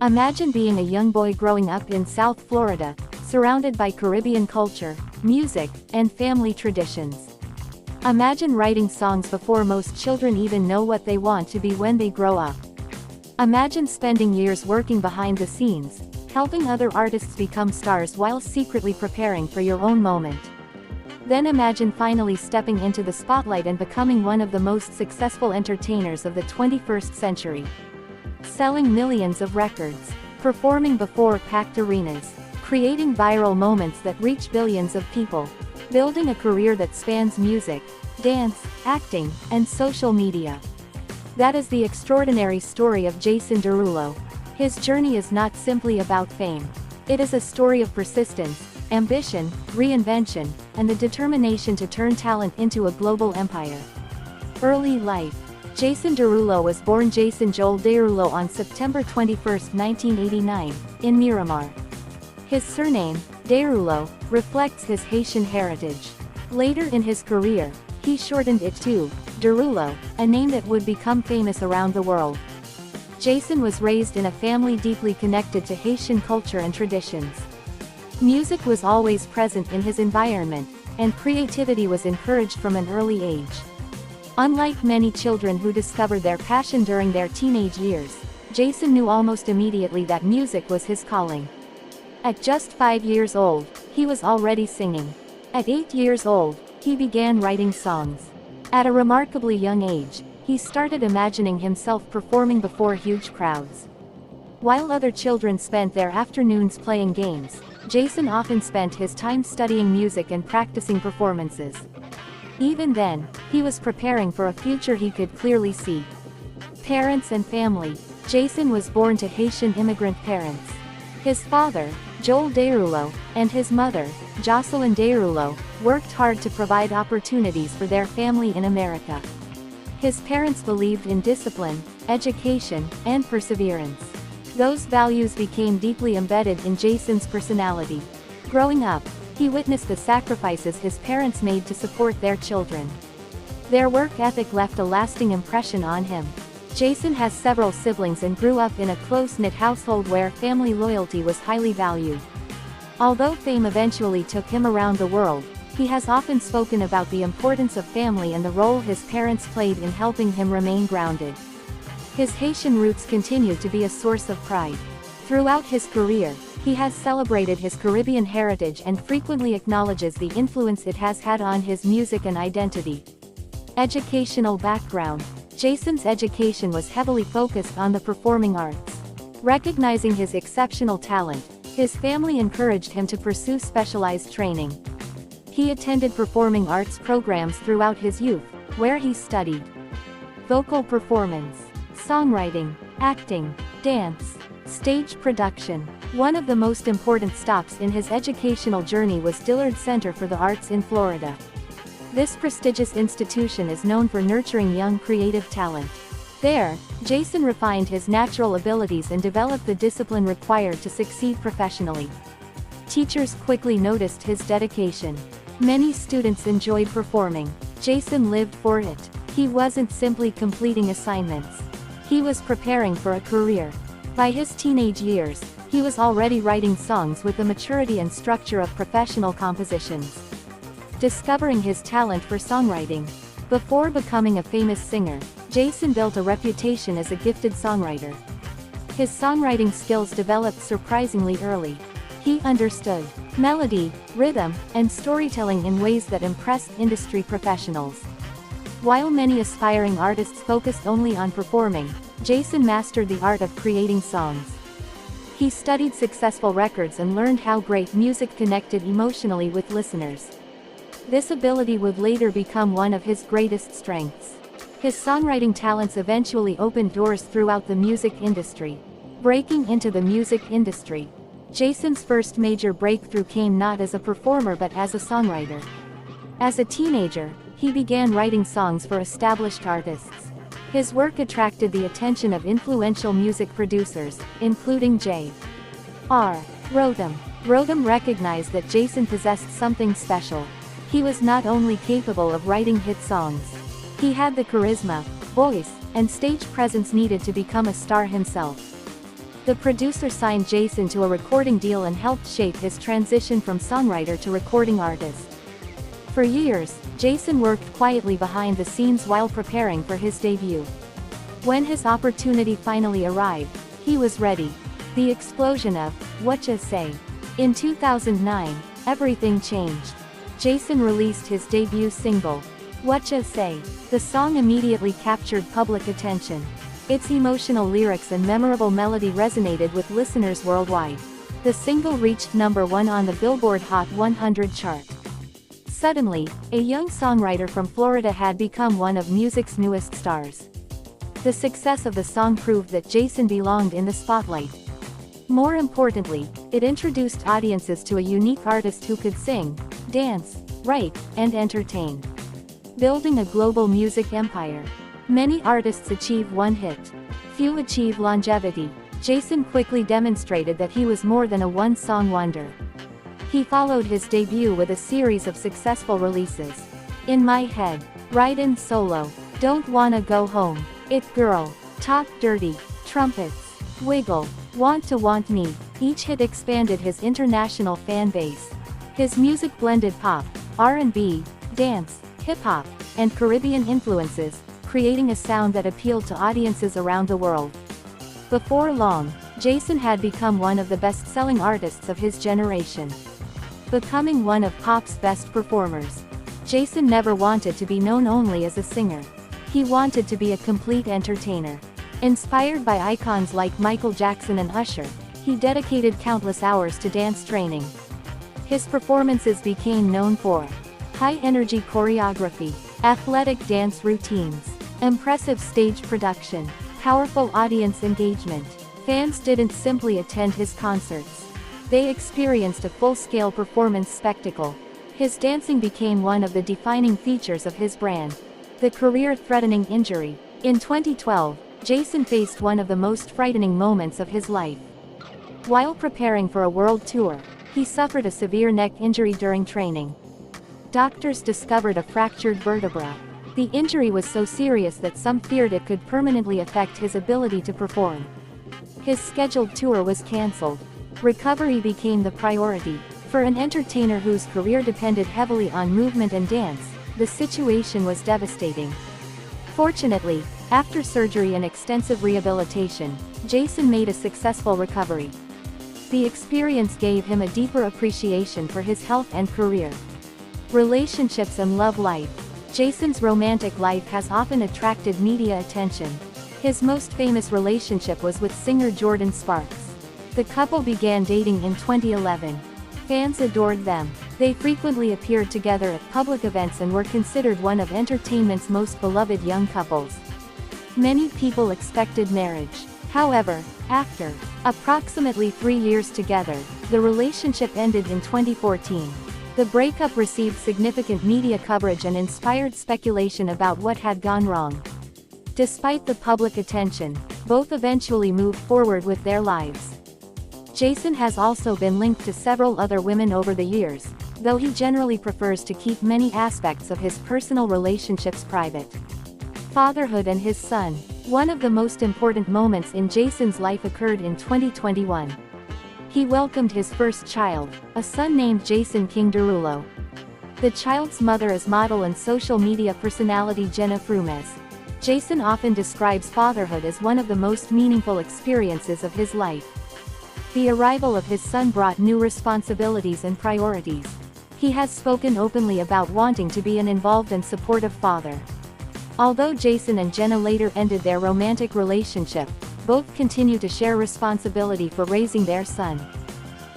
Imagine being a young boy growing up in South Florida, surrounded by Caribbean culture, music, and family traditions. Imagine writing songs before most children even know what they want to be when they grow up. Imagine spending years working behind the scenes, helping other artists become stars while secretly preparing for your own moment. Then imagine finally stepping into the spotlight and becoming one of the most successful entertainers of the 21st century. Selling millions of records, performing before packed arenas, creating viral moments that reach billions of people, building a career that spans music, dance, acting, and social media. That is the extraordinary story of Jason Derulo. His journey is not simply about fame. It is a story of persistence, ambition, reinvention, and the determination to turn talent into a global empire. Early life. Jason Derulo was born Jason Joel Derulo on September 21, 1989, in Miramar. His surname, Derulo, reflects his Haitian heritage. Later in his career, he shortened it to Derulo, a name that would become famous around the world. Jason was raised in a family deeply connected to Haitian culture and traditions. Music was always present in his environment, and creativity was encouraged from an early age. Unlike many children who discovered their passion during their teenage years, Jason knew almost immediately that music was his calling. At just 5 years old, he was already singing. At 8 years old, he began writing songs. At a remarkably young age, he started imagining himself performing before huge crowds. While other children spent their afternoons playing games, Jason often spent his time studying music and practicing performances. Even then, he was preparing for a future he could clearly see. Parents and family. Jason was born to Haitian immigrant parents. His father, Joel Derulo, and his mother, Jocelyn Derulo, worked hard to provide opportunities for their family in America. His parents believed in discipline, education, and perseverance. Those values became deeply embedded in Jason's personality. Growing up, he witnessed the sacrifices his parents made to support their children. Their work ethic left a lasting impression on him. Jason has several siblings and grew up in a close-knit household where family loyalty was highly valued. Although fame eventually took him around the world, he has often spoken about the importance of family and the role his parents played in helping him remain grounded. His Haitian roots continue to be a source of pride. Throughout his career, he has celebrated his Caribbean heritage and frequently acknowledges the influence it has had on his music and identity. Educational background. Jason's education was heavily focused on the performing arts. Recognizing his exceptional talent, his family encouraged him to pursue specialized training. He attended performing arts programs throughout his youth, where he studied vocal performance, songwriting, acting, dance, stage production. One of the most important stops in his educational journey was Dillard Center for the Arts in Florida. This prestigious institution is known for nurturing young creative talent. There, Jason refined his natural abilities and developed the discipline required to succeed professionally. Teachers quickly noticed his dedication. Many students enjoyed performing. Jason lived for it. He wasn't simply completing assignments. He was preparing for a career. By his teenage years, he was already writing songs with the maturity and structure of professional compositions. Discovering his talent for songwriting. Before becoming a famous singer, Jason built a reputation as a gifted songwriter. His songwriting skills developed surprisingly early. He understood melody, rhythm, and storytelling in ways that impressed industry professionals. While many aspiring artists focused only on performing, Jason mastered the art of creating songs. He studied successful records and learned how great music connected emotionally with listeners. This ability would later become one of his greatest strengths. His songwriting talents eventually opened doors throughout the music industry. Breaking into the music industry. Jason's first major breakthrough came not as a performer but as a songwriter. As a teenager, he began writing songs for established artists. His work attracted the attention of influential music producers, including J.R. Rodham. Rodham recognized that Jason possessed something special. He was not only capable of writing hit songs. He had the charisma, voice, and stage presence needed to become a star himself. The producer signed Jason to a recording deal and helped shape his transition from songwriter to recording artist. For years, Jason worked quietly behind the scenes while preparing for his debut. When his opportunity finally arrived, he was ready. The explosion of "Whatcha Say?" In 2009, everything changed. Jason released his debut single, "Whatcha Say?" The song immediately captured public attention. Its emotional lyrics and memorable melody resonated with listeners worldwide. The single reached #1 on the Billboard Hot 100 chart. Suddenly, a young songwriter from Florida had become one of music's newest stars. The success of the song proved that Jason belonged in the spotlight. More importantly, it introduced audiences to a unique artist who could sing, dance, write, and entertain. Building a global music empire. Many artists achieve one hit. Few achieve longevity. Jason quickly demonstrated that he was more than a one-song wonder. He followed his debut with a series of successful releases. "In My Head," "Ridin' Solo," "Don't Wanna Go Home," "It Girl," "Talk Dirty," "Trumpets," "Wiggle," "Want to Want Me." Each hit expanded his international fan base. His music blended pop, R&B, dance, hip-hop, and Caribbean influences, creating a sound that appealed to audiences around the world. Before long, Jason had become one of the best-selling artists of his generation. Becoming one of pop's best performers. Jason never wanted to be known only as a singer. He wanted to be a complete entertainer. Inspired by icons like Michael Jackson and Usher, he dedicated countless hours to dance training. His performances became known for high-energy choreography, athletic dance routines, impressive stage production, powerful audience engagement. Fans didn't simply attend his concerts. They experienced a full-scale performance spectacle. His dancing became one of the defining features of his brand. The career-threatening injury. In 2012, Jason faced one of the most frightening moments of his life. While preparing for a world tour, he suffered a severe neck injury during training. Doctors discovered a fractured vertebra. The injury was so serious that some feared it could permanently affect his ability to perform. His scheduled tour was cancelled. Recovery became the priority. For an entertainer whose career depended heavily on movement and dance, the situation was devastating. Fortunately, after surgery and extensive rehabilitation, Jason made a successful recovery. The experience gave him a deeper appreciation for his health and career. Relationships and love life. Jason's romantic life has often attracted media attention. His most famous relationship was with singer Jordin Sparks. The couple began dating in 2011. Fans adored them. They frequently appeared together at public events and were considered one of entertainment's most beloved young couples. Many people expected marriage. However, after approximately 3 years together, the relationship ended in 2014. The breakup received significant media coverage and inspired speculation about what had gone wrong. Despite the public attention, both eventually moved forward with their lives. Jason has also been linked to several other women over the years, though he generally prefers to keep many aspects of his personal relationships private. Fatherhood and his son. One of the most important moments in Jason's life occurred in 2021. He welcomed his first child, a son named Jason Derulo. The child's mother is model and social media personality Jenna Frumes. Jason often describes fatherhood as one of the most meaningful experiences of his life. The arrival of his son brought new responsibilities and priorities. He has spoken openly about wanting to be an involved and supportive father. Although Jason and Jenna later ended their romantic relationship, both continue to share responsibility for raising their son.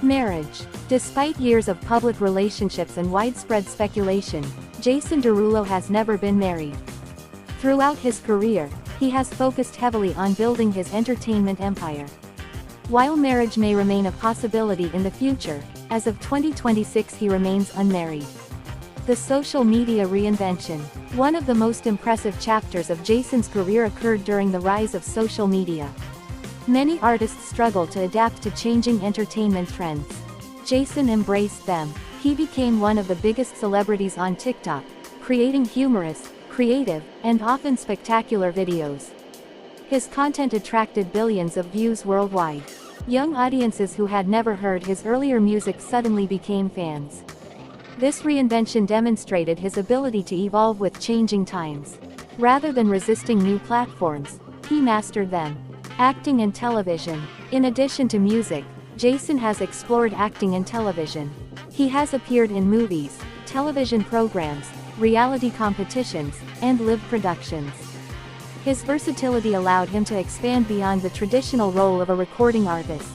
Marriage. Despite years of public relationships and widespread speculation, Jason Derulo has never been married. Throughout his career, he has focused heavily on building his entertainment empire. While marriage may remain a possibility in the future, as of 2026 he remains unmarried. The social media reinvention. One of the most impressive chapters of Jason's career occurred during the rise of social media. Many artists struggle to adapt to changing entertainment trends. Jason embraced them. He became one of the biggest celebrities on TikTok, creating humorous, creative, and often spectacular videos. His content attracted billions of views worldwide. Young audiences who had never heard his earlier music suddenly became fans. This reinvention demonstrated his ability to evolve with changing times. Rather than resisting new platforms, he mastered them. Acting and television. In addition to music, Jason has explored acting in television. He has appeared in movies, television programs, reality competitions, and live productions. His versatility allowed him to expand beyond the traditional role of a recording artist.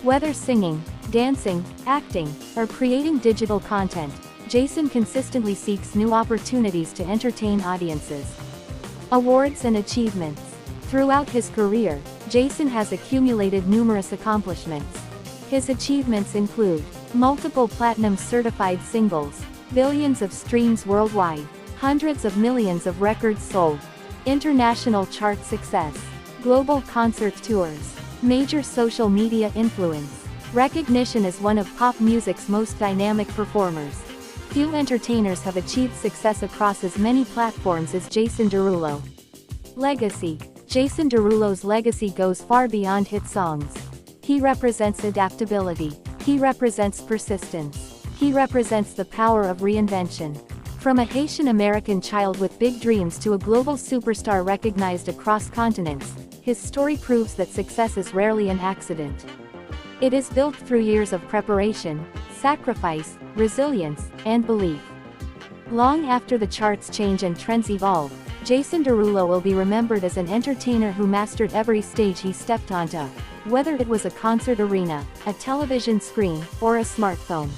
Whether singing, dancing, acting, or creating digital content, Jason consistently seeks new opportunities to entertain audiences. Awards and achievements. Throughout his career, Jason has accumulated numerous accomplishments. His achievements include multiple platinum-certified singles, billions of streams worldwide, hundreds of millions of records sold, international chart success, global concert tours, major social media influence, recognition as one of pop music's most dynamic performers. Few entertainers have achieved success across as many platforms as Jason Derulo. Legacy. Jason Derulo's legacy goes far beyond hit songs. He represents adaptability. He represents persistence. He represents the power of reinvention. From a Haitian American child with big dreams to a global superstar recognized across continents, his story proves that success is rarely an accident. It is built through years of preparation, sacrifice, resilience, and belief. Long after the charts change and trends evolve, Jason Derulo will be remembered as an entertainer who mastered every stage he stepped onto, whether it was a concert arena, a television screen, or a smartphone.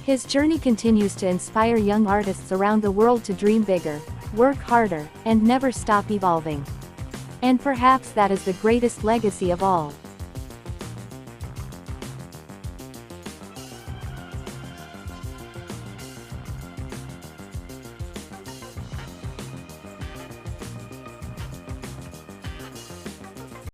His journey continues to inspire young artists around the world to dream bigger, work harder, and never stop evolving. And perhaps that is the greatest legacy of all.